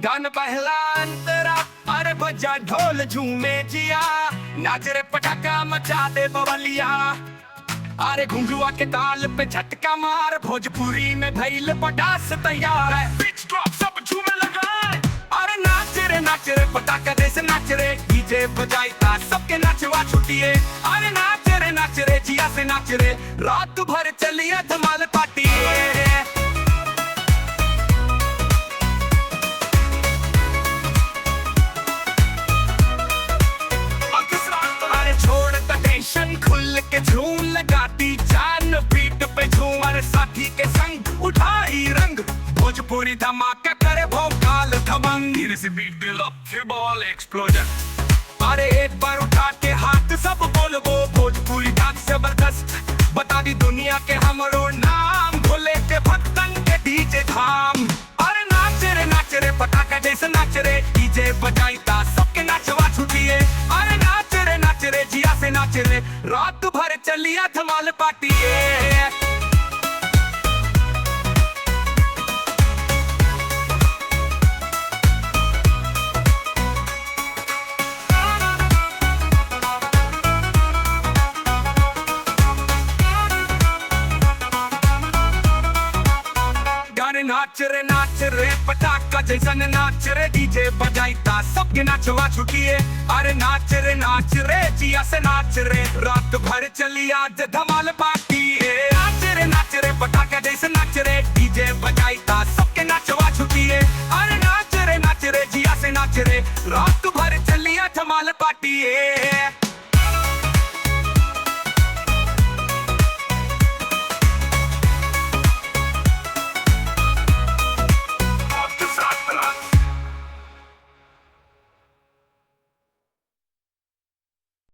गान पहला अंतरा, अरे बजा ढोल झूमे जिया, नाच रे पटाखा मचा दे बवलिया। अरे घुंघरुआ के ताल पे झटका मार, भोजपुरी में भइल पटास तैयार है। बीच ड्रॉप सब झूमे लगा, अरे नाच रे पटाखा जैसे नाच रे, डीजे बजाइता सबके नाचवा छुटिए। अरे नाच रे जिया से नाच रे, रात भर चलिए धमाल पार्टी। खुल के झूम लगाती जान, बीट पे झूम, अरे साथी के संग उठाई रंग, भोजपुरी धमाका करे भोकाल धमंग। धीरे से बीट दिल अप फिर बॉल एक्सप्लोजन, अरे एक बार उठा के हाथ सब बोल वो, भोजपुरी डांस जबरदस्त बता दी दुनिया के हमरो नाम, भोले के भक्तन के डीजे धाम। अरे नाच रे पटाखा जैसे नाच रे, डीजे बजाइता सबके नाचवा छुटिए। अरे नाच रे जिया से नाच रे, रात भर चलिया धमाल पार्टी। नाच रे पटाखा जैसन नाच रे, डीजे बजाइता सबके नाचवा छुटिए। अरे नाच रे जिया से नाच रे, रात भर चली आज धमाल पार्टी। नाच रे पटाखा जैसे नाच रे, डीजे बजाइता सबके नाचवा छुटिए। अरे नाच रे जिया से नाच रे, रात भर चली आज धमाल पार्टी।